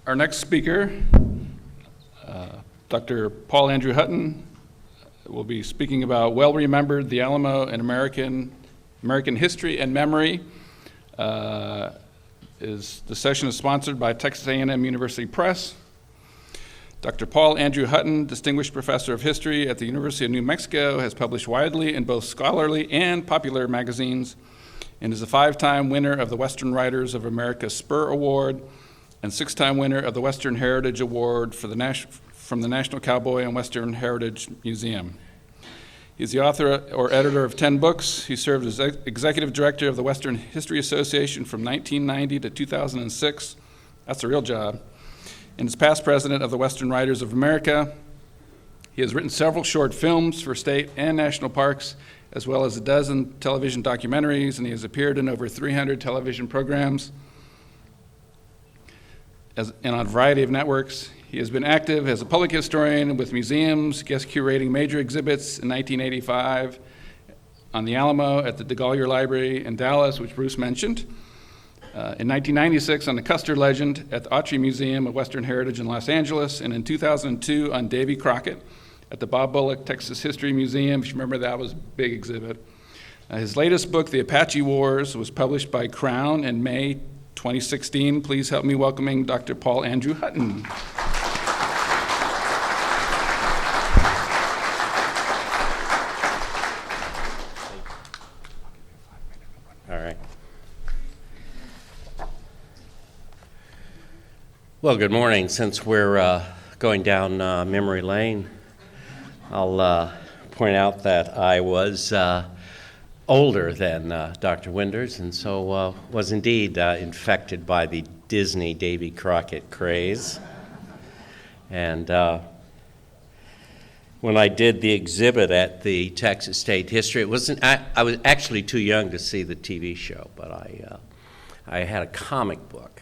Our next speaker, Dr. Paul Andrew Hutton, will be speaking about well-remembered the Alamo and American history and memory. The session is sponsored by Texas A&M University Press. Dr. Paul Andrew Hutton, Distinguished Professor of History at the University of New Mexico, has published widely in both scholarly and popular magazines, and is a 5-time winner of the Western Writers of America Spur Award and 6-time winner of the Western Heritage Award from the National Cowboy and Western Heritage Museum. He's the author or editor of 10 books. He served as executive director of the Western History Association from 1990 to 2006. That's a real job. And is past president of the Western Writers of America. He has written several short films for state and national parks, as well as a dozen television documentaries, and he has appeared in over 300 television programs and on a variety of networks. He has been active as a public historian with museums, guest curating major exhibits in 1985 on the Alamo, at the DeGolyer Library in Dallas, which Bruce mentioned. In 1996 on the Custer Legend at the Autry Museum of Western Heritage in Los Angeles, and in 2002 on Davy Crockett at the Bob Bullock Texas History Museum. If you remember, that was a big exhibit. His latest book, The Apache Wars, was published by Crown in May 2016. Please help me welcoming Dr. Paul Andrew Hutton. All right. Well, good morning. Since we're going down memory lane, I'll point out that I was older than Dr. Winders, and so was indeed infected by the Disney Davy Crockett craze. And when I did the exhibit at the Texas State History, it wasn't. I was actually too young to see the TV show, but I had a comic book,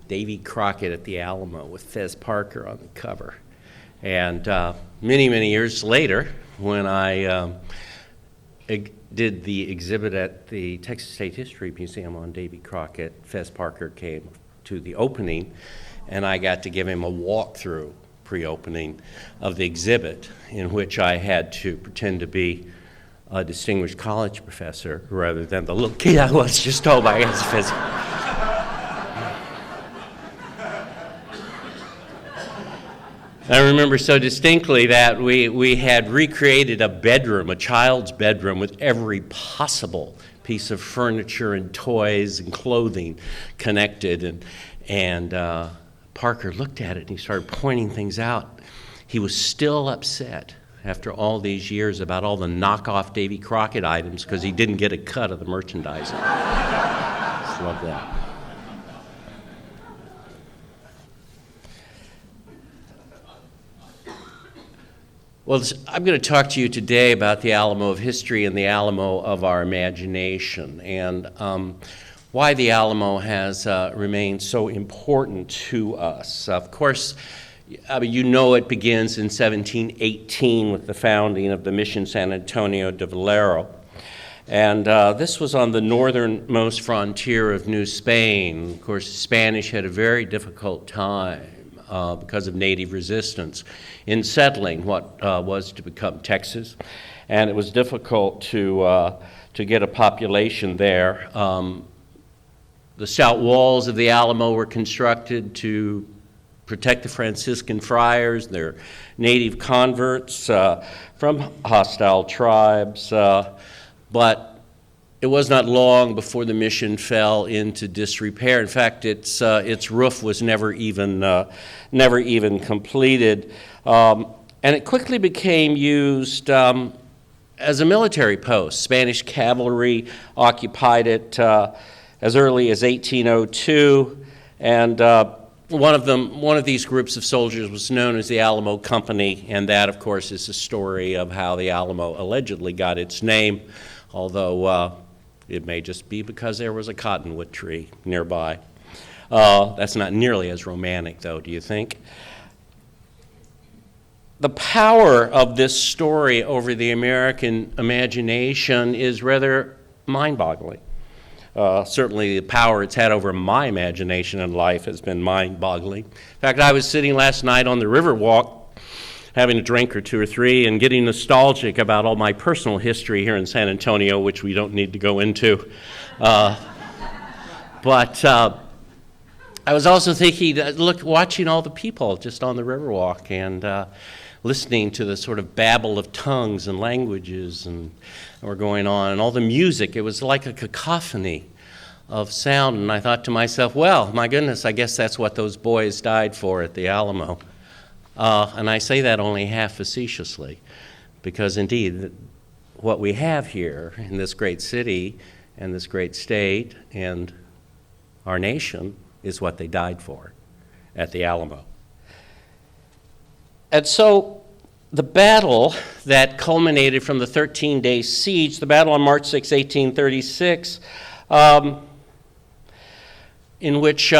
Davy Crockett at the Alamo, with Fez Parker on the cover. And many, many years later, when I did the exhibit at the Texas State History Museum on Davy Crockett, Fez Parker came to the opening, and I got to give him a walkthrough pre-opening of the exhibit, in which I had to pretend to be a distinguished college professor rather than the little kid I was just told by his Fez. I remember so distinctly that we had recreated a bedroom, a child's bedroom, with every possible piece of furniture and toys and clothing connected. And Parker looked at it and he started pointing things out. He was still upset after all these years about all the knockoff Davy Crockett items because he didn't get a cut of the merchandising. Just love that. Well, I'm going to talk to you today about the Alamo of history and the Alamo of our imagination, and why the Alamo has remained so important to us. Of course, you know it begins in 1718 with the founding of the Mission San Antonio de Valero. And this was on the northernmost frontier of New Spain. Of course, the Spanish had a very difficult time because of native resistance in settling what was to become Texas, and it was difficult to get a population there. The stout walls of the Alamo were constructed to protect the Franciscan friars, their native converts, from hostile tribes, but it was not long before the mission fell into disrepair. In fact, its roof was never even completed, and it quickly became used as a military post. Spanish cavalry occupied it as early as 1802, and one of these groups of soldiers was known as the Alamo Company, and that, of course, is the story of how the Alamo allegedly got its name, although it may just be because there was a cottonwood tree nearby. That's not nearly as romantic, though, do you think? The power of this story over the American imagination is rather mind-boggling. Certainly the power it's had over my imagination and life has been mind-boggling. In fact, I was sitting last night on the Riverwalk having a drink or two or three and getting nostalgic about all my personal history here in San Antonio, which we don't need to go into. But I was also thinking, watching all the people just on the Riverwalk and listening to the sort of babble of tongues and languages and were going on, and all the music. It was like a cacophony of sound, and I thought to myself, well, my goodness, I guess that's what those boys died for at the Alamo. And I say that only half facetiously, because indeed, what we have here in this great city and this great state and our nation is what they died for at the Alamo. And so the battle that culminated from the 13-day siege, the battle on March 6, 1836, in which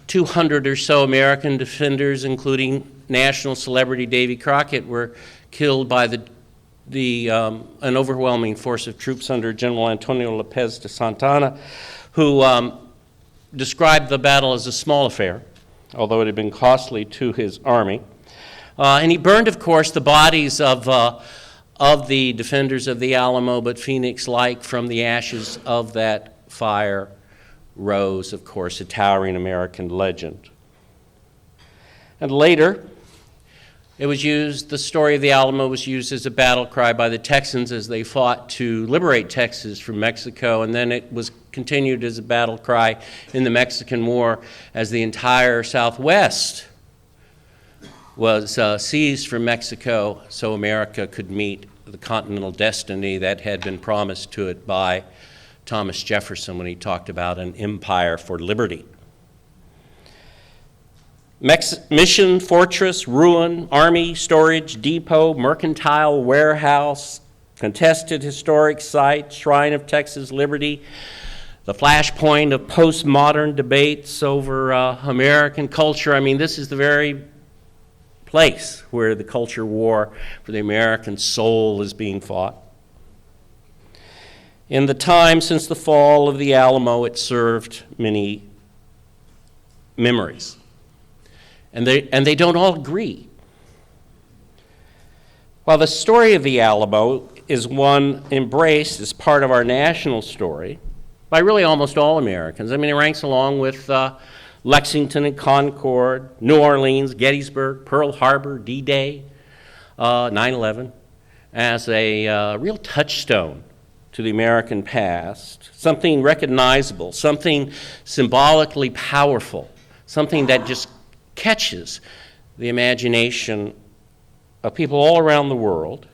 200 or so American defenders, including national celebrity Davy Crockett, were killed by an overwhelming force of troops under General Antonio Lopez de Santana, who described the battle as a small affair, although it had been costly to his army. And he burned, of course, the bodies of the defenders of the Alamo, but Phoenix-like, from the ashes of that fire rose, of course, a towering American legend. And later, the story of the Alamo was used as a battle cry by the Texans as they fought to liberate Texas from Mexico, and then it was continued as a battle cry in the Mexican War as the entire Southwest was seized from Mexico so America could meet the continental destiny that had been promised to it by Thomas Jefferson when he talked about an empire for liberty. Mission, fortress, ruin, army, storage, depot, mercantile, warehouse, contested historic site, shrine of Texas liberty, the flashpoint of postmodern debates over American culture. I mean, this is the very place where the culture war for the American soul is being fought. In the time since the fall of the Alamo, it served many memories. And they don't all agree. While the story of the Alamo is one embraced as part of our national story by really almost all Americans. I mean, it ranks along with Lexington and Concord, New Orleans, Gettysburg, Pearl Harbor, D-Day, 9/11, as a real touchstone to the American past, something recognizable, something symbolically powerful, something that just catches the imagination of people all around the world.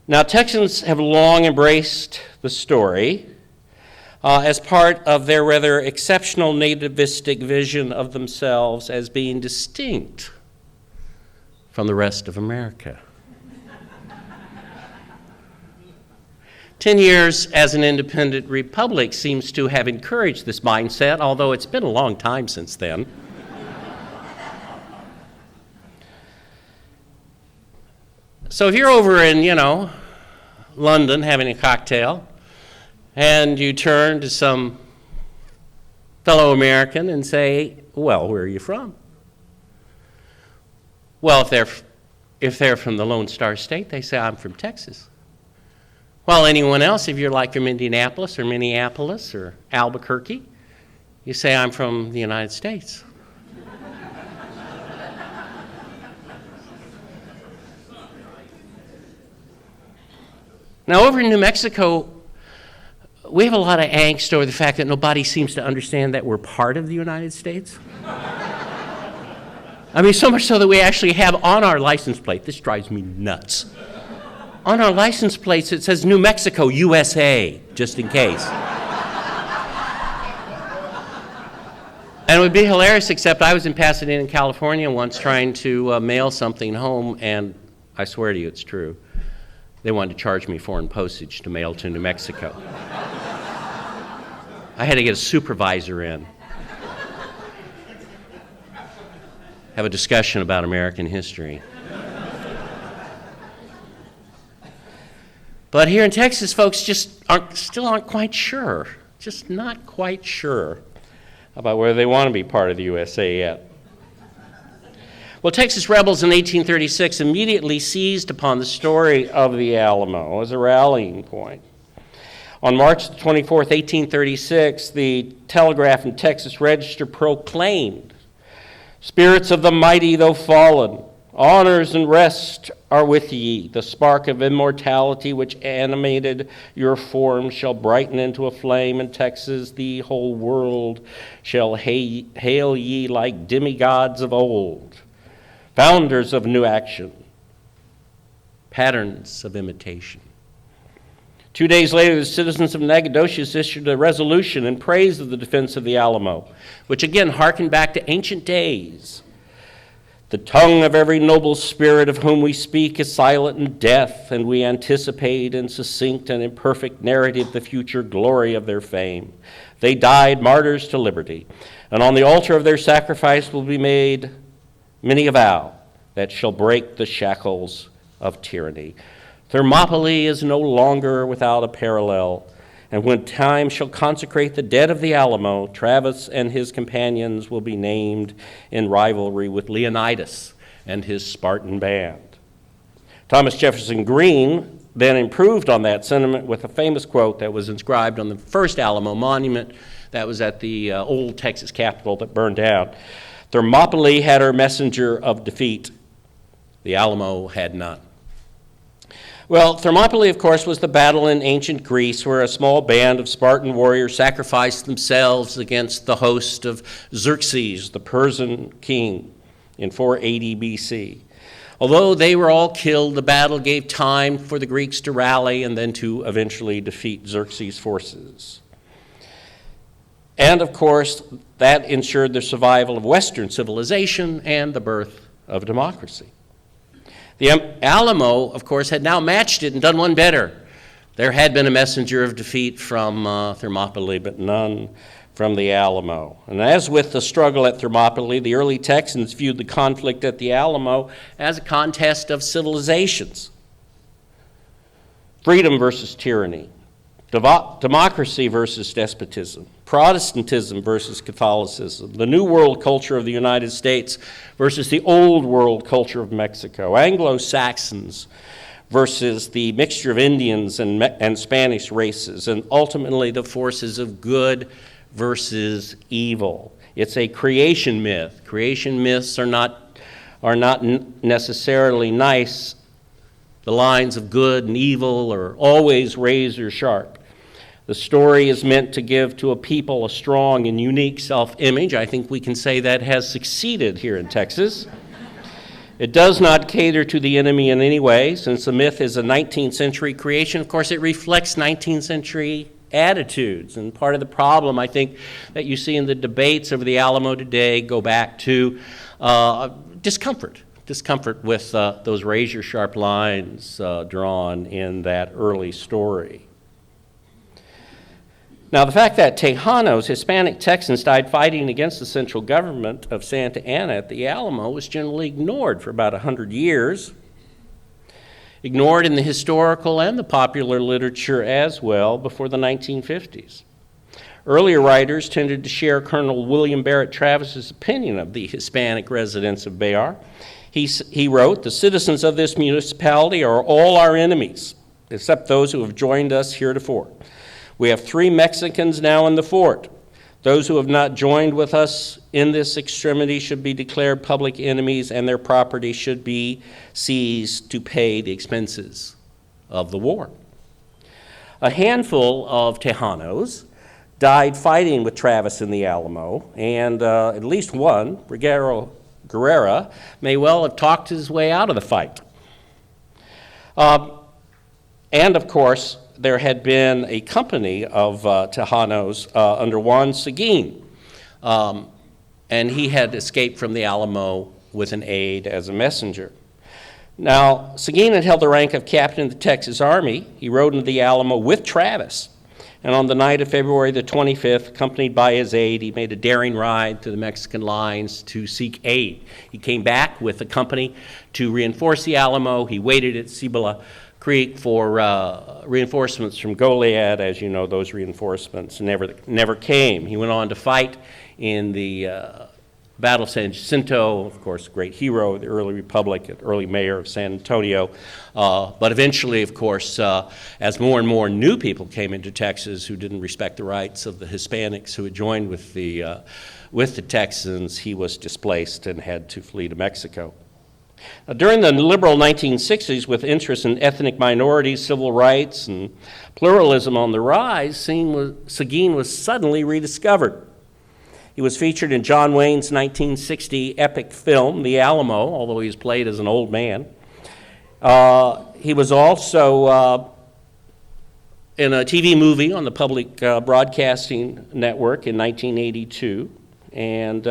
Now, Texans have long embraced the story as part of their rather exceptional nativistic vision of themselves as being distinct from the rest of America. 10 years as an independent republic seems to have encouraged this mindset, although it's been a long time since then. So if you're over in, London having a cocktail, and you turn to some fellow American and say, well, where are you from? Well, if they're from the Lone Star State, they say, I'm from Texas. Well, anyone else, if you're like from Indianapolis or Minneapolis or Albuquerque, you say, I'm from the United States. Now, over in New Mexico, we have a lot of angst over the fact that nobody seems to understand that we're part of the United States. I mean, so much so that we actually have on our license plate, this drives me nuts. On our license plates, it says New Mexico, USA, just in case. And it would be hilarious, except I was in Pasadena, California once trying to mail something home, and I swear to you it's true. They wanted to charge me foreign postage to mail to New Mexico. I had to get a supervisor in. Have a discussion about American history. But here in Texas, folks still aren't quite sure just not quite sure about whether they want to be part of the USA yet. Well, Texas rebels in 1836 immediately seized upon the story of the Alamo as a rallying point. On March 24th, 1836, the Telegraph and Texas Register proclaimed, "Spirits of the mighty, though fallen, honors and rest are with ye. The spark of immortality which animated your form shall brighten into a flame in Texas. The whole world shall hail ye like demigods of old, founders of new action, patterns of imitation." 2 days later, the citizens of Nacogdoches issued a resolution in praise of the defense of the Alamo, which again harkened back to ancient days. "The tongue of every noble spirit of whom we speak is silent in death, and we anticipate in succinct and imperfect narrative the future glory of their fame. They died martyrs to liberty, and on the altar of their sacrifice will be made many a vow that shall break the shackles of tyranny. Thermopylae is no longer without a parallel, and when time shall consecrate the dead of the Alamo, Travis and his companions will be named in rivalry with Leonidas and his Spartan band." Thomas Jefferson Green then improved on that sentiment with a famous quote that was inscribed on the first Alamo monument that was at the old Texas Capitol that burned down. "Thermopylae had her messenger of defeat. The Alamo had none." Well, Thermopylae, of course, was the battle in ancient Greece where a small band of Spartan warriors sacrificed themselves against the host of Xerxes, the Persian king, in 480 BC. Although they were all killed, the battle gave time for the Greeks to rally and then to eventually defeat Xerxes' forces. And, of course, that ensured the survival of Western civilization and the birth of democracy. The Alamo, of course, had now matched it and done one better. There had been a messenger of defeat from Thermopylae, but none from the Alamo. And as with the struggle at Thermopylae, the early Texans viewed the conflict at the Alamo as a contest of civilizations. Freedom versus tyranny, democracy versus despotism, Protestantism versus Catholicism, the New World culture of the United States versus the Old World culture of Mexico, Anglo-Saxons versus the mixture of Indians and Spanish races, and ultimately the forces of good versus evil. It's a creation myth. Creation myths are not necessarily nice. The lines of good and evil are always razor sharp. The story is meant to give to a people a strong and unique self-image. I think we can say that has succeeded here in Texas. It does not cater to the enemy in any way. Since the myth is a 19th century creation, of course, it reflects 19th century attitudes. And part of the problem, I think, that you see in the debates over the Alamo today go back to discomfort with those razor-sharp lines drawn in that early story. Now, the fact that Tejanos, Hispanic Texans, died fighting against the central government of Santa Anna at the Alamo was generally ignored for about 100 years. Ignored in the historical and the popular literature as well before the 1950s. Earlier writers tended to share Colonel William Barrett Travis's opinion of the Hispanic residents of Bayard. He wrote, "The citizens of this municipality are all our enemies, except those who have joined us heretofore. We have 3 Mexicans now in the fort. Those who have not joined with us in this extremity should be declared public enemies, and their property should be seized to pay the expenses of the war." A handful of Tejanos died fighting with Travis in the Alamo, and at least one, Guerrera, may well have talked his way out of the fight. And of course, there had been a company of Tejanos under Juan Seguin, and he had escaped from the Alamo with an aide as a messenger. Now, Seguin had held the rank of captain of the Texas Army. He rode into the Alamo with Travis, and on the night of February the 25th, accompanied by his aide, he made a daring ride to the Mexican lines to seek aid. He came back with a company to reinforce the Alamo. He waited at Cibola Creek for reinforcements from Goliad. As you know, those reinforcements never came. He went on to fight in the Battle of San Jacinto, of course, a great hero of the early republic, an early mayor of San Antonio. But eventually, of course, as more and more new people came into Texas who didn't respect the rights of the Hispanics who had joined with the Texans, he was displaced and had to flee to Mexico. Now, during the liberal 1960s, with interest in ethnic minorities, civil rights, and pluralism on the rise, Seguin was suddenly rediscovered. He was featured in John Wayne's 1960 epic film, The Alamo, although he was played as an old man. He was also in a TV movie on the public broadcasting network in 1982, and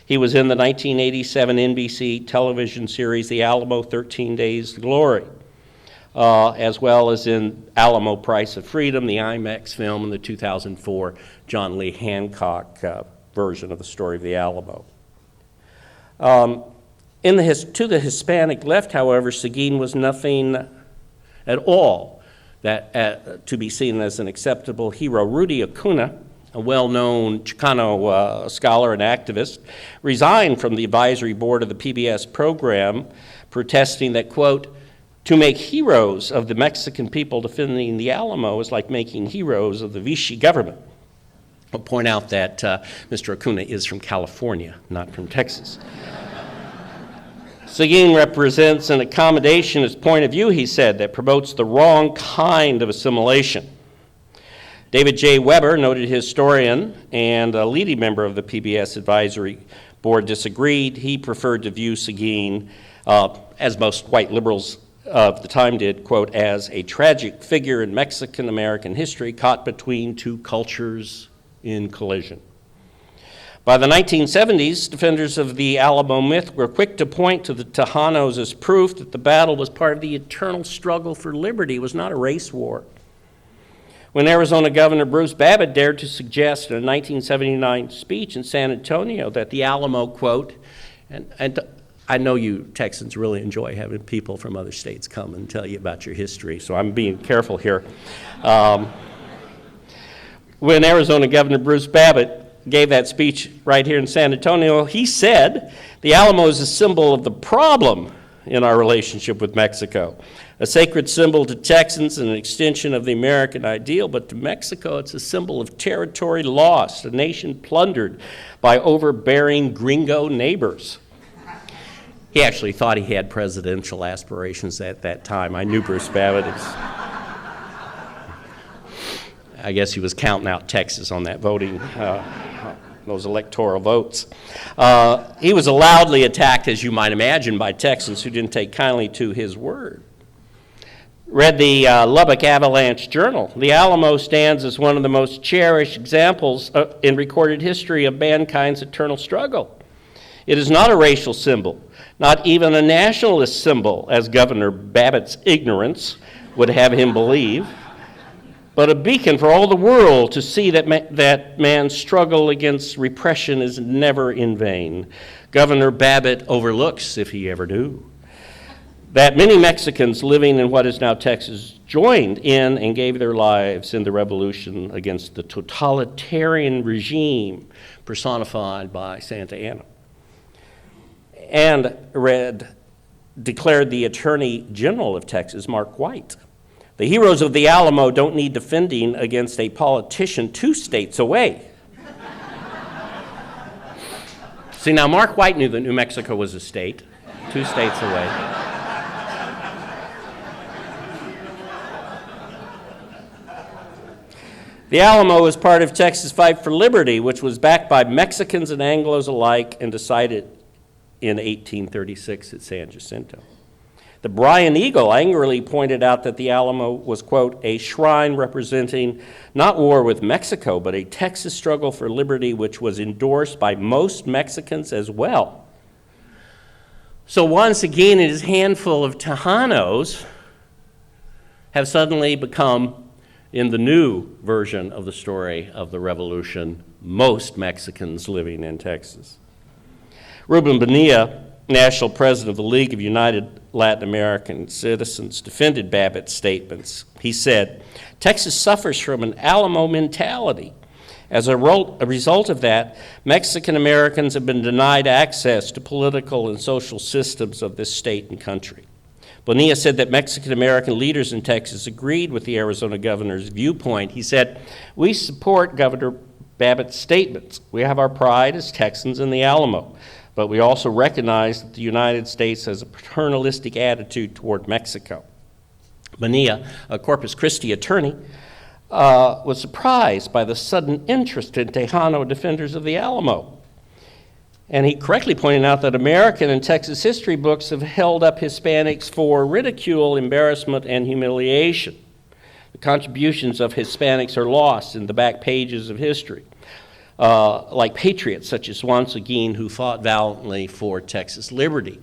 he was in the 1987 NBC television series, The Alamo, 13 Days to Glory, as well as in Alamo, Price of Freedom, the IMAX film, and the 2004 John Lee Hancock version of the story of the Alamo. To the Hispanic left, however, Seguin was nothing at all to be seen as an acceptable hero. Rudy Acuna, a well-known Chicano scholar and activist, resigned from the advisory board of the PBS program, protesting that, quote, to make heroes of the Mexican people defending the Alamo is like making heroes of the Vichy government. I'll point out that Mr. Acuna is from California, not from Texas. Seguin represents an accommodationist point of view, he said, that promotes the wrong kind of assimilation. David J. Weber, noted historian and a leading member of the PBS advisory board, disagreed. He preferred to view Seguin, as most white liberals of the time did, quote, as a tragic figure in Mexican-American history caught between two cultures in collision. By the 1970s, defenders of the Alamo myth were quick to point to the Tejanos as proof that the battle was part of the eternal struggle for liberty. It was not a race war. When Arizona Governor Bruce Babbitt dared to suggest in a 1979 speech in San Antonio that the Alamo, quote, and I know you Texans really enjoy having people from other states come and tell you about your history, so I'm being careful here. When Arizona Governor Bruce Babbitt gave that speech right here in San Antonio, he said, the Alamo is a symbol of the problem in our relationship with Mexico. A sacred symbol to Texans and an extension of the American ideal, but to Mexico it's a symbol of territory lost, a nation plundered by overbearing gringo neighbors. He actually thought he had presidential aspirations at that time. I knew Bruce Babbitt. I guess he was counting out Texas on that voting, those electoral votes. He was loudly attacked, as you might imagine, by Texans who didn't take kindly to his word. Read the Lubbock Avalanche Journal. The Alamo stands as one of the most cherished examples in recorded history of mankind's eternal struggle. It is not a racial symbol, not even a nationalist symbol, as Governor Babbitt's ignorance would have him believe, but a beacon for all the world to see that man's struggle against repression is never in vain. Governor Babbitt overlooks, if he ever knew, that many Mexicans living in what is now Texas joined in and gave their lives in the revolution against the totalitarian regime personified by Santa Anna. And declared the Attorney General of Texas, Mark White, the heroes of the Alamo don't need defending against a politician 2 states away. See, now Mark White knew that New Mexico was a state, 2 states away. The Alamo was part of Texas' fight for liberty, which was backed by Mexicans and Anglos alike and decided in 1836 at San Jacinto. The Bryan Eagle angrily pointed out that the Alamo was, quote, a shrine representing not war with Mexico, but a Texas struggle for liberty, which was endorsed by most Mexicans as well. So once again, his handful of Tejanos have suddenly become, in the new version of the story of the revolution, most Mexicans living in Texas. Ruben Bonilla national president of the League of United Latin American Citizens, defended Babbitt's statements. He said, "Texas suffers from an Alamo mentality. As a result of that, Mexican Americans have been denied access to political and social systems of this state and country." Bonilla said that Mexican American leaders in Texas agreed with the Arizona governor's viewpoint. He said, "We support Governor Babbitt's statements. We have our pride as Texans in the Alamo, but we also recognize that the United States has a paternalistic attitude toward Mexico." Bonilla, a Corpus Christi attorney, was surprised by the sudden interest in Tejano defenders of the Alamo. And he correctly pointed out that American and Texas history books have held up Hispanics for ridicule, embarrassment, and humiliation. The contributions of Hispanics are lost in the back pages of history, like patriots such as Juan Seguin, who fought valiantly for Texas liberty.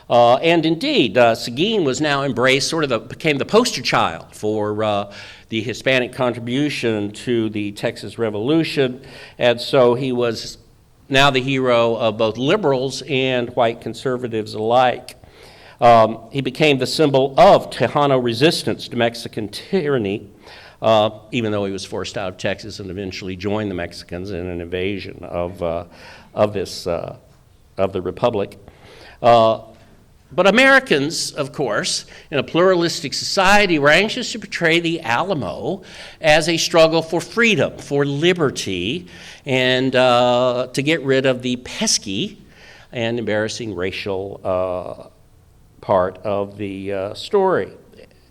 And indeed, Seguin was now embraced, became the poster child for the Hispanic contribution to the Texas Revolution, and so he was now the hero of both liberals and white conservatives alike. He became the symbol of Tejano resistance to Mexican tyranny, even though he was forced out of Texas and eventually joined the Mexicans in an invasion of the Republic. But Americans, of course, in a pluralistic society, were anxious to portray the Alamo as a struggle for freedom, for liberty, and to get rid of the pesky and embarrassing racial part of the story.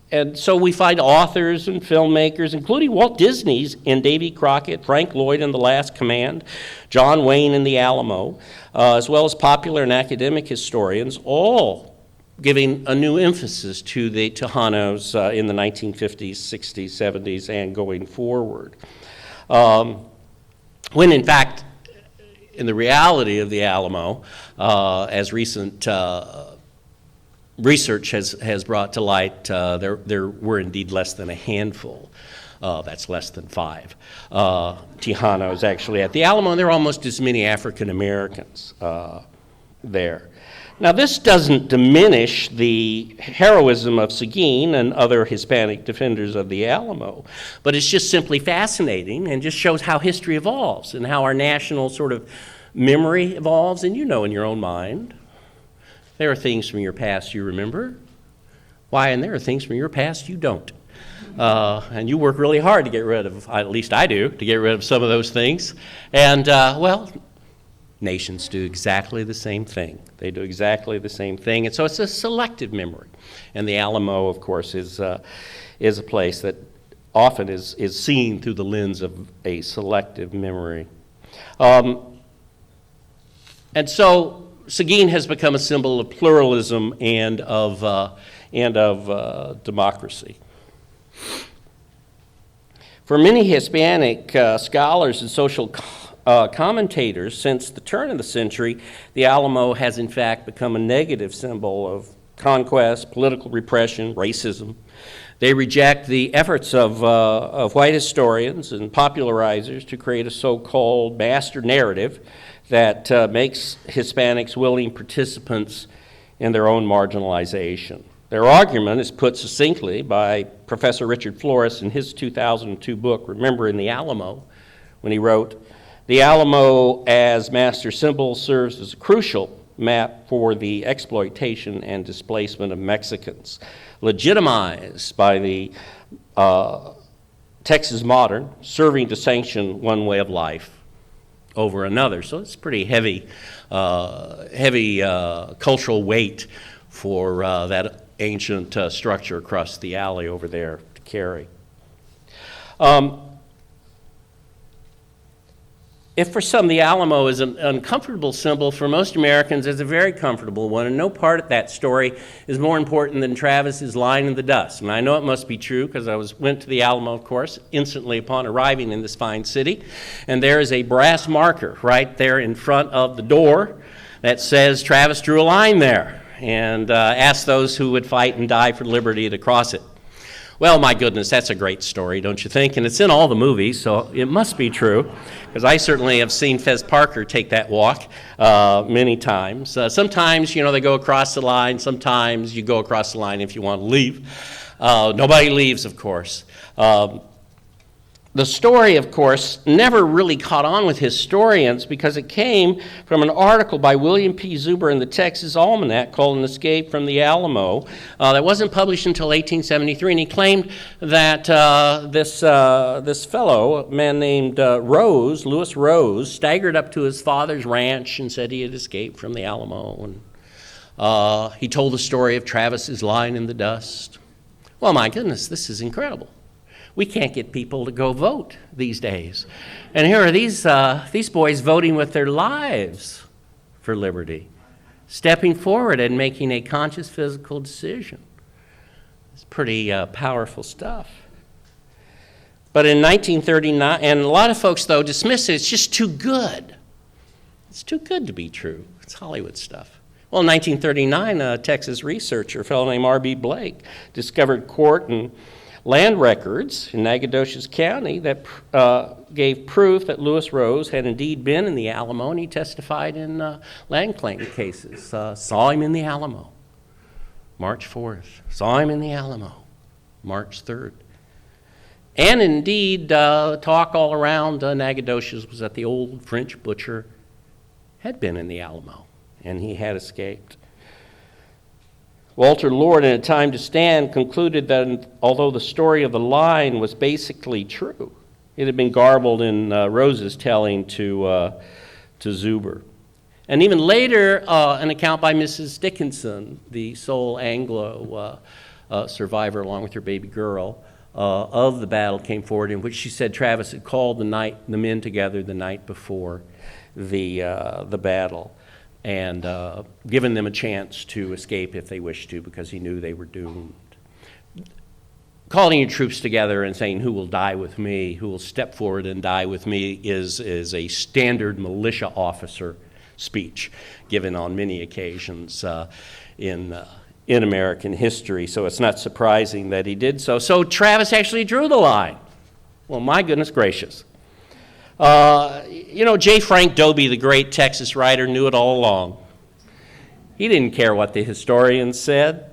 And so we find authors and filmmakers, including Walt Disney's in Davy Crockett, Frank Lloyd in The Last Command, John Wayne in The Alamo, as well as popular and academic historians, all giving a new emphasis to the Tejanos in the 1950s, 60s, 70s, and going forward. When in fact, in the reality of the Alamo, as recent research has brought to light, there were indeed less than a handful. That's less than 5 Tejanos actually at the Alamo, and there are almost as many African Americans there. Now, this doesn't diminish the heroism of Seguin and other Hispanic defenders of the Alamo, but it's just simply fascinating and just shows how history evolves and how our national sort of memory evolves. And you know in your own mind, there are things from your past you remember. Why? And there are things from your past you don't. And you work really hard to get rid of, at least I do, to get rid of some of those things. And, well, nations do exactly the same thing. They do exactly the same thing. And so it's a selective memory. And the Alamo, of course, is a place that often is seen through the lens of a selective memory. And so Seguin has become a symbol of pluralism and of democracy. For many Hispanic scholars and social commentators, since the turn of the century, the Alamo has in fact become a negative symbol of conquest, political repression, racism. They reject the efforts of white historians and popularizers to create a so-called master narrative that makes Hispanics willing participants in their own marginalization. Their argument is put succinctly by Professor Richard Flores in his 2002 book, Remembering the Alamo, when he wrote, "The Alamo as master symbol serves as a crucial map for the exploitation and displacement of Mexicans, legitimized by the Texas modern, serving to sanction one way of life over another." So it's pretty heavy cultural weight for that ancient structure across the alley over there to carry. If for some the Alamo is an uncomfortable symbol, for most Americans it's a very comfortable one, and no part of that story is more important than Travis's line in the dust. And I know it must be true because I went to the Alamo, of course, instantly upon arriving in this fine city, and there is a brass marker right there in front of the door that says Travis drew a line there and asked those who would fight and die for liberty to cross it. Well, my goodness, that's a great story, don't you think? And it's in all the movies, so it must be true, because I certainly have seen Fez Parker take that walk many times. Sometimes, they go across the line. Sometimes you go across the line if you want to leave. Nobody leaves, of course. The story, of course, never really caught on with historians because it came from an article by William P. Zuber in the Texas Almanac called An Escape from the Alamo that wasn't published until 1873, and he claimed that this fellow, a man named Lewis Rose, staggered up to his father's ranch and said he had escaped from the Alamo, and he told the story of Travis's lying in the dust. Well, my goodness, this is incredible. We can't get people to go vote these days. And here are these boys voting with their lives for liberty, stepping forward and making a conscious physical decision. It's pretty powerful stuff. But in 1939, and a lot of folks, though, dismiss it. It's just too good. It's too good to be true. It's Hollywood stuff. Well, in 1939, a Texas researcher, a fellow named R.B. Blake, discovered court and land records in Nacogdoches County that gave proof that Lewis Rose had indeed been in the Alamo, and he testified in land claim cases. Saw him in the Alamo, March 4th. Saw him in the Alamo, March 3rd. And indeed, talk all around Nacogdoches was that the old French butcher had been in the Alamo, and he had escaped. Walter Lord, in A Time to Stand, concluded that although the story of the line was basically true, it had been garbled in Rose's telling to Zuber. And even later, an account by Mrs. Dickinson, the sole Anglo survivor along with her baby girl, of the battle came forward, in which she said Travis had called the men together the night before the battle, and given them a chance to escape if they wished to, because he knew they were doomed. Calling your troops together and saying, "Who will die with me, who will step forward and die with me," is a standard militia officer speech given on many occasions in American history, so it's not surprising that he did so. So Travis actually drew the line. Well, my goodness gracious. J. Frank Dobie, the great Texas writer, knew it all along. He didn't care what the historians said.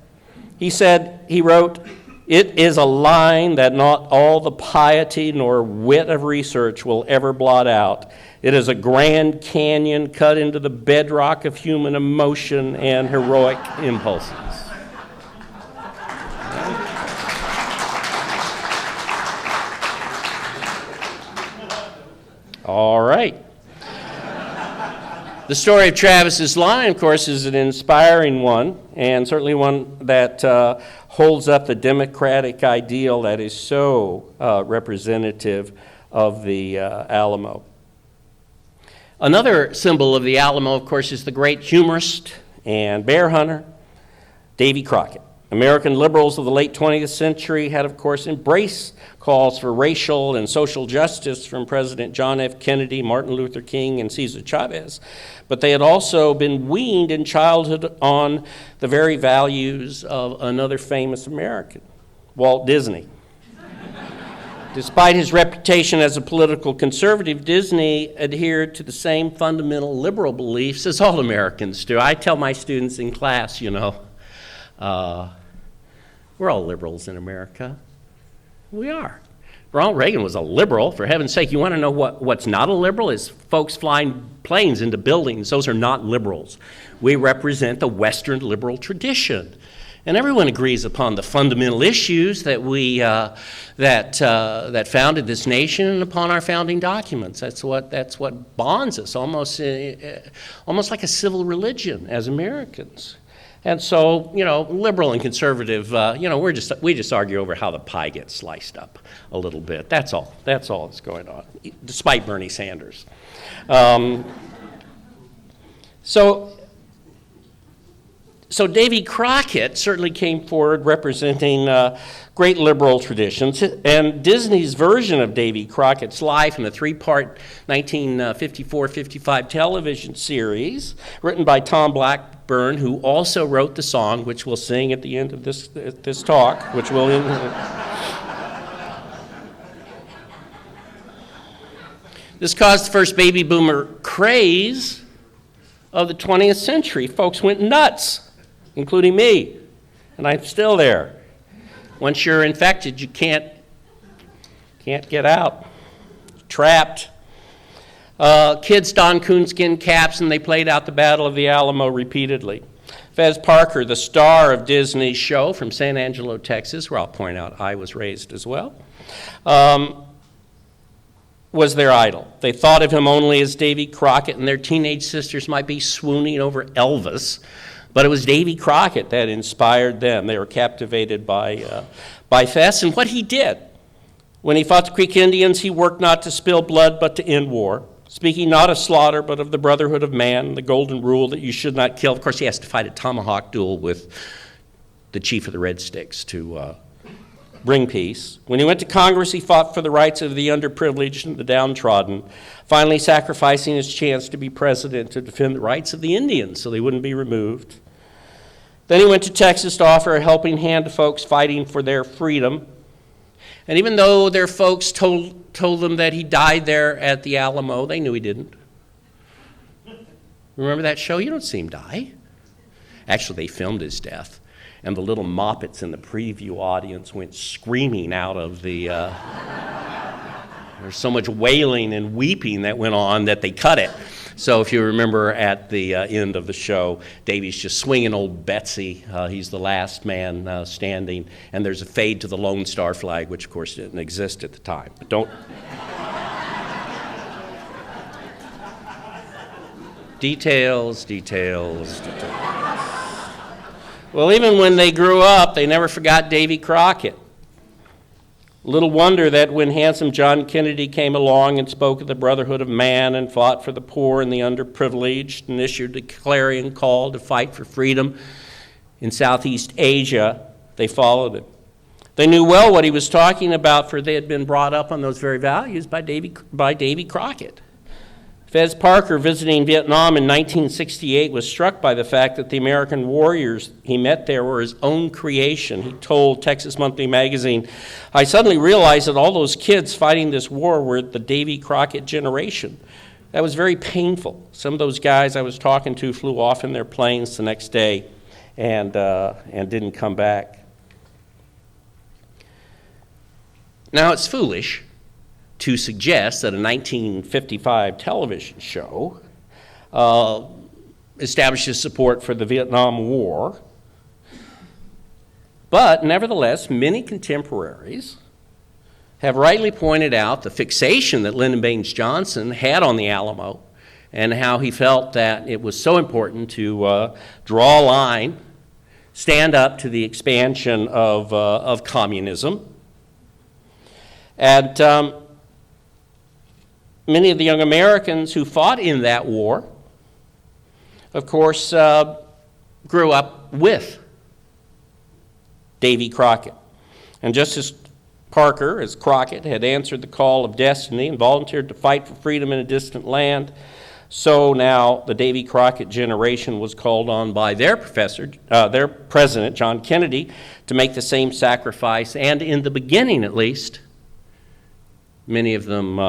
He wrote, "It is a line that not all the piety nor wit of research will ever blot out. It is a grand canyon cut into the bedrock of human emotion and heroic impulses." All right. The story of Travis's line, of course, is an inspiring one, and certainly one that holds up the democratic ideal that is so representative of the Alamo. Another symbol of the Alamo, of course, is the great humorist and bear hunter, Davy Crockett. American liberals of the late 20th century had, of course, embraced calls for racial and social justice from President John F. Kennedy, Martin Luther King, and Cesar Chavez. But they had also been weaned in childhood on the very values of another famous American, Walt Disney. Despite his reputation as a political conservative, Disney adhered to the same fundamental liberal beliefs as all Americans do. I tell my students in class, we're all liberals in America. We are. Ronald Reagan was a liberal, for heaven's sake. You want to know what's not a liberal? Is folks flying planes into buildings. Those are not liberals. We represent the Western liberal tradition. And everyone agrees upon the fundamental issues that that founded this nation, and upon our founding documents. That's what bonds us, almost like a civil religion as Americans. And so, liberal and conservative, we just argue over how the pie gets sliced up a little bit. That's all that's going on, despite Bernie Sanders. So Davy Crockett certainly came forward representing great liberal traditions, and Disney's version of Davy Crockett's life in a three-part 1954-55 television series written by Tom Blackburn, who also wrote the song, which we'll sing at the end of this talk, which will This caused the first baby boomer craze of the 20th century. Folks went nuts, including me, and I'm still there. Once you're infected, you can't get out. Trapped. Kids donned coonskin caps and they played out the Battle of the Alamo repeatedly. Fez Parker, the star of Disney's show from San Angelo, Texas, where I'll point out I was raised as well, was their idol. They thought of him only as Davy Crockett, and their teenage sisters might be swooning over Elvis, but it was Davy Crockett that inspired them. They were captivated by Fez and what he did. When he fought the Creek Indians, he worked not to spill blood, but to end war, speaking not of slaughter, but of the brotherhood of man, the golden rule that you should not kill. Of course, he has to fight a tomahawk duel with the chief of the Red Sticks to bring peace. When he went to Congress, he fought for the rights of the underprivileged and the downtrodden, finally sacrificing his chance to be president to defend the rights of the Indians so they wouldn't be removed. Then he went to Texas to offer a helping hand to folks fighting for their freedom. And even though their folks told them that he died there at the Alamo, they knew he didn't. Remember that show? You don't see him die. Actually, they filmed his death, and the little moppets in the preview audience went screaming out of the... There's so much wailing and weeping that went on that they cut it. So if you remember at the end of the show, Davy's just swinging old Betsy. He's the last man standing, and there's a fade to the Lone Star flag, which of course didn't exist at the time. But don't... Details. Well, even when they grew up, they never forgot Davy Crockett. Little wonder that when handsome John Kennedy came along and spoke of the brotherhood of man and fought for the poor and the underprivileged and issued a clarion call to fight for freedom in Southeast Asia, they followed him. They knew well what he was talking about, for they had been brought up on those very values by Davy Crockett. Fez Parker, visiting Vietnam in 1968, was struck by the fact that the American warriors he met there were his own creation. He told Texas Monthly Magazine, "I suddenly realized that all those kids fighting this war were the Davy Crockett generation. That was very painful. Some of those guys I was talking to flew off in their planes the next day and didn't come back." Now, it's foolish to suggest that a 1955 television show establishes support for the Vietnam War. But nevertheless, many contemporaries have rightly pointed out the fixation that Lyndon Baines Johnson had on the Alamo and how he felt that it was so important to draw a line, stand up to the expansion of communism. And many of the young Americans who fought in that war, of course, grew up with Davy Crockett. And just as Parker, as Crockett, had answered the call of destiny and volunteered to fight for freedom in a distant land, so now the Davy Crockett generation was called on by their president, John Kennedy, to make the same sacrifice. And in the beginning, at least, many of them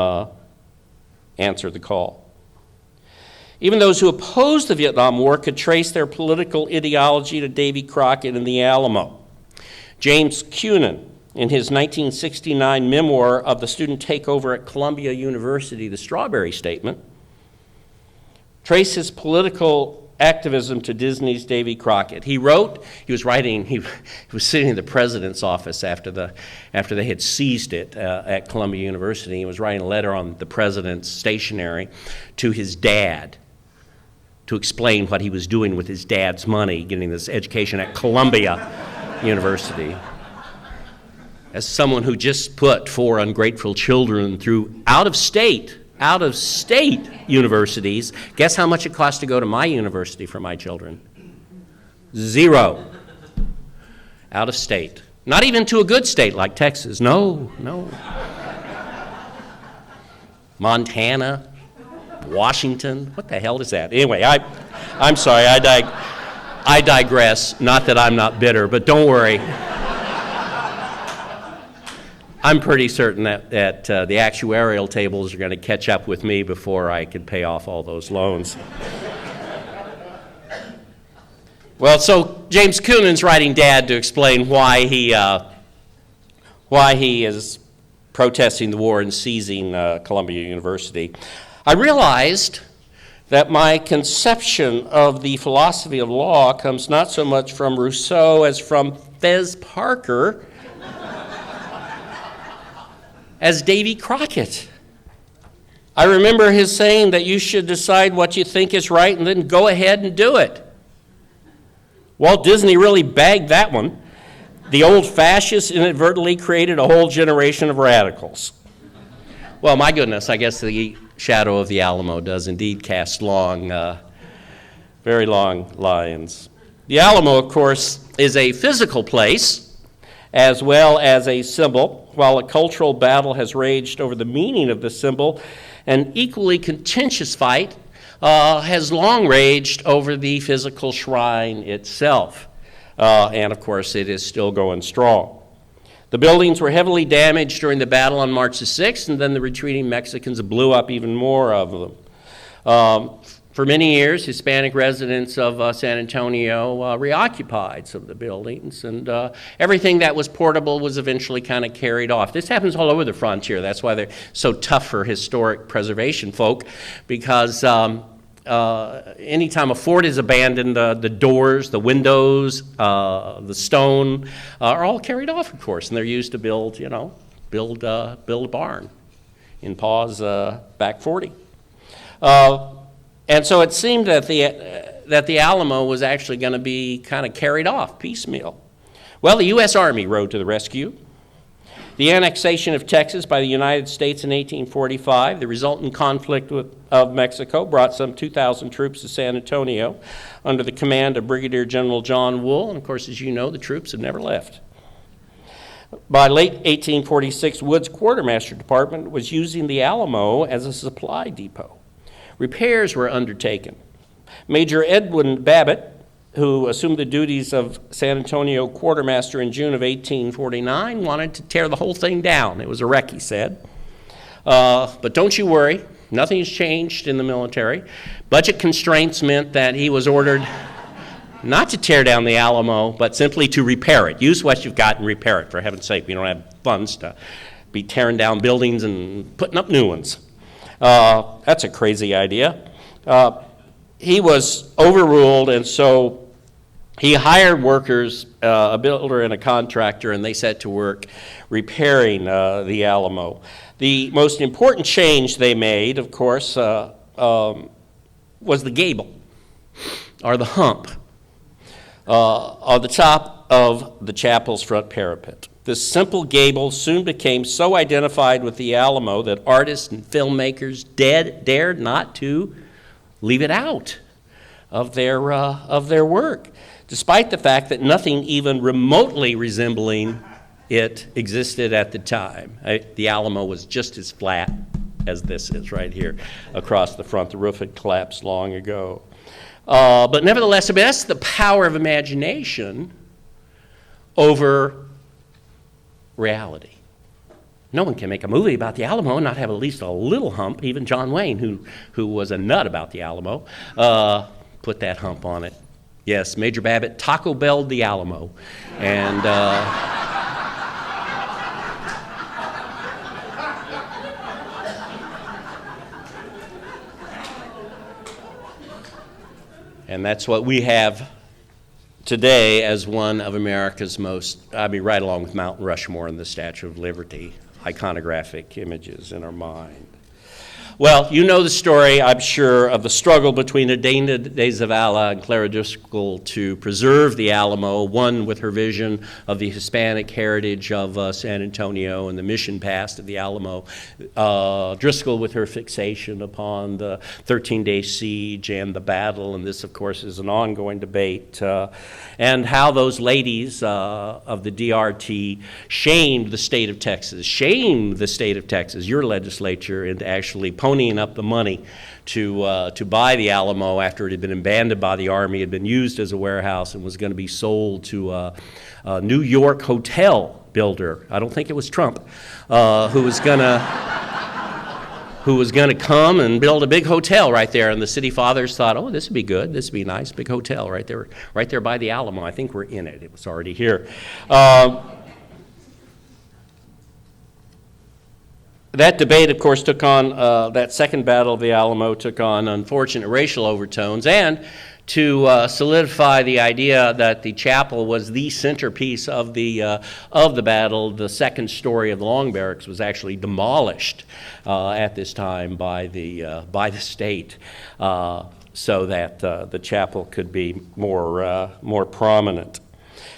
answer the call. Even those who opposed the Vietnam War could trace their political ideology to Davy Crockett and the Alamo. James Cunin, in his 1969 memoir of the student takeover at Columbia University, The Strawberry Statement, traced his political activism to Disney's Davy Crockett. He was sitting in the president's office after they had seized it at Columbia University. He was writing a letter on the president's stationery to his dad to explain what he was doing with his dad's money, getting this education at Columbia University. As someone who just put 4 ungrateful children through out-of-state universities, guess how much it costs to go to my university for my children? 0. Out of state. Not even to a good state like Texas. No. Montana, Washington. What the hell is that? Anyway, I'm sorry. I digress. Not that I'm not bitter, but don't worry. I'm pretty certain that the actuarial tables are going to catch up with me before I can pay off all those loans. Well, so James Coonan's writing Dad to explain why he is protesting the war and seizing Columbia University. I realized that my conception of the philosophy of law comes not so much from Rousseau as from Fez Parker as Davy Crockett. I remember his saying that you should decide what you think is right and then go ahead and do it. Walt Disney really bagged that one. The old fascists inadvertently created a whole generation of radicals. Well, my goodness, I guess the shadow of the Alamo does indeed cast very long lines. The Alamo, of course, is a physical place as well as a symbol. While a cultural battle has raged over the meaning of the symbol, an equally contentious fight has long raged over the physical shrine itself. And of course, it is still going strong. The buildings were heavily damaged during the battle on March the 6th, and then the retreating Mexicans blew up even more of them. For many years, Hispanic residents of San Antonio reoccupied some of the buildings, and everything that was portable was eventually kind of carried off. This happens all over the frontier. That's why they're so tough for historic preservation folk, because anytime a fort is abandoned, the doors, the windows, the stone are all carried off, of course, and they're used to build a barn in Pa's back 40. And so it seemed that the Alamo was actually going to be kind of carried off piecemeal. Well, the U.S. Army rode to the rescue. The annexation of Texas by the United States in 1845, the resultant conflict of Mexico, brought some 2,000 troops to San Antonio under the command of Brigadier General John Wool. And of course, as you know, the troops have never left. By late 1846, Wood's Quartermaster Department was using the Alamo as a supply depot. Repairs were undertaken. Major Edwin Babbitt, who assumed the duties of San Antonio quartermaster in June of 1849, wanted to tear the whole thing down. It was a wreck, he said. But don't you worry, nothing has changed in the military. Budget constraints meant that he was ordered not to tear down the Alamo, but simply to repair it. Use what you've got and repair it, for heaven's sake. We don't have funds to be tearing down buildings and putting up new ones. That's a crazy idea. He was overruled, and so he hired workers, a builder and a contractor, and they set to work repairing the Alamo. The most important change they made, of course, was the gable, or the hump, on the top of the chapel's front parapet. This simple gable soon became so identified with the Alamo that artists and filmmakers dared not to leave it out of their work, despite the fact that nothing even remotely resembling it existed at the time. The Alamo was just as flat as this is right here across the front. The roof had collapsed long ago. But nevertheless, that's the power of imagination over reality. No one can make a movie about the Alamo and not have at least a little hump. Even John Wayne, who was a nut about the Alamo, put that hump on it. Yes, Major Babbitt Taco Bell'd the Alamo. And and that's what we have today as one of America's most, right along with Mount Rushmore and the Statue of Liberty, iconographic images in our mind. Well, you know the story, I'm sure, of the struggle between Adena de Zavala and Clara Driscoll to preserve the Alamo, one with her vision of the Hispanic heritage of San Antonio and the mission past of the Alamo, Driscoll with her fixation upon the 13-day siege and the battle, and this, of course, is an ongoing debate, and how those ladies of the DRT shamed the state of Texas, your legislature, into actually ponying up the money to buy the Alamo after it had been abandoned by the Army, had been used as a warehouse, and was going to be sold to a New York hotel builder. I don't think it was Trump, who was going to come and build a big hotel right there. And the city fathers thought, oh, this would be good. This would be nice, big hotel right there by the Alamo. I think we're in it. It was already here. That debate, of course, took on, that second battle of the Alamo took on unfortunate racial overtones, and to solidify the idea that the chapel was the centerpiece of the battle, the second story of the Long Barracks was actually demolished at this time by the state, so that the chapel could be more prominent.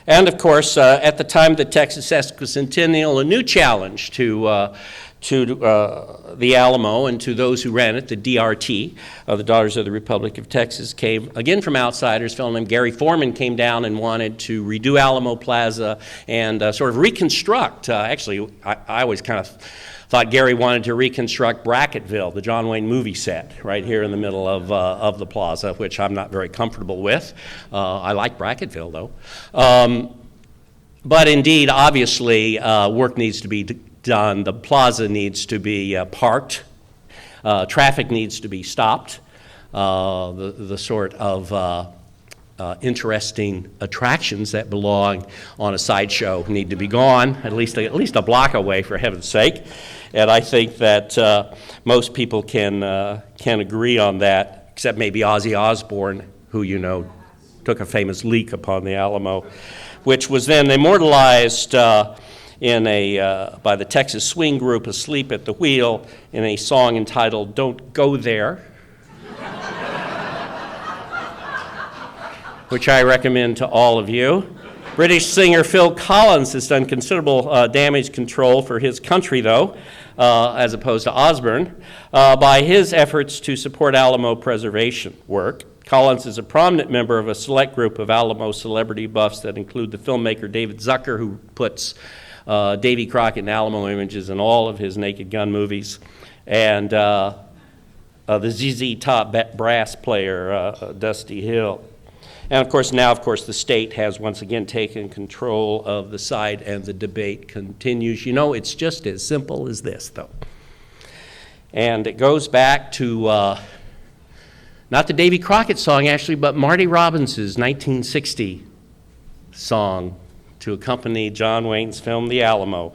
And of course, at the time of the Texas Sesquicentennial, a new challenge to the Alamo and to those who ran it, the DRT, the Daughters of the Republic of Texas, came again from outsiders. A fellow named Gary Foreman came down and wanted to redo Alamo Plaza and sort of reconstruct. Actually, I always kind of thought Gary wanted to reconstruct Bracketville, the John Wayne movie set, right here in the middle of the plaza, which I'm not very comfortable with. I like Bracketville, though. But indeed, obviously, work needs to be done. The plaza needs to be parked. Traffic needs to be stopped. The sort of interesting attractions that belong on a sideshow need to be gone, at least a block away, for heaven's sake. And I think that most people can agree on that, except maybe Ozzy Osbourne, who you know took a famous leak upon the Alamo, which was then immortalized by the Texas Swing Group, Asleep at the Wheel, in a song entitled "Don't Go There," which I recommend to all of you. British singer Phil Collins has done considerable damage control for his country, though, as opposed to Osbourne, by his efforts to support Alamo preservation work. Collins is a prominent member of a select group of Alamo celebrity buffs that include the filmmaker David Zucker, who puts Davy Crockett and Alamo images in all of his Naked Gun movies, and the ZZ Top brass player, Dusty Hill. And of course, now, the state has once again taken control of the site, and the debate continues. You know, it's just as simple as this, though. And it goes back to not the Davy Crockett song, actually, but Marty Robbins' 1960 song to accompany John Wayne's film, The Alamo.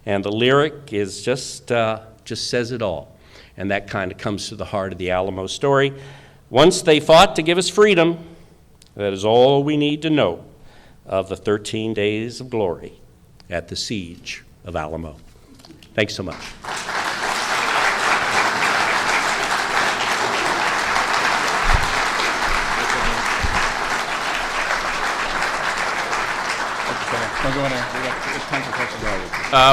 And the lyric is just says it all. And that kind of comes to the heart of the Alamo story. Once they fought to give us freedom, that is all we need to know of the 13 days of glory at the siege of Alamo. Thanks so much.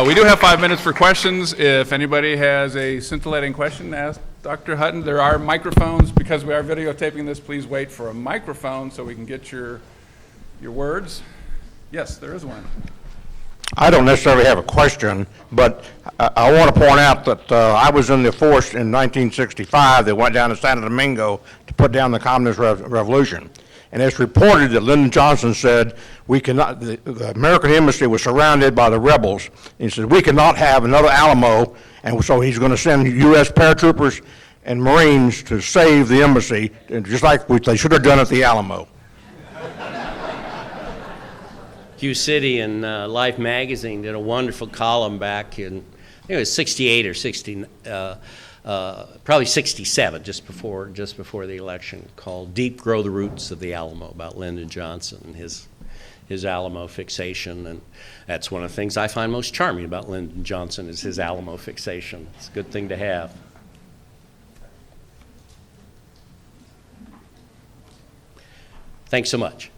We do have 5 minutes for questions. If anybody has a scintillating question to ask Dr. Hutton, there are microphones. Because we are videotaping this, please wait for a microphone so we can get your words. Yes, there is one. I don't necessarily have a question, but I want to point out that I was in the force in 1965 that went down to Santo Domingo to put down the Communist Revolution. And it's reported that Lyndon Johnson said, we cannot, the American embassy was surrounded by the rebels. And he said, we cannot have another Alamo, and so he's going to send U.S. paratroopers and Marines to save the embassy, just like they should have done at the Alamo. Hugh City and Life magazine did a wonderful column back in, I think it was 68 or 60, probably 67, just before the election, called "Deep Grow the Roots of the Alamo," about Lyndon Johnson and his Alamo fixation. And that's one of the things I find most charming about Lyndon Johnson, is his Alamo fixation. It's a good thing to have. Thanks so much.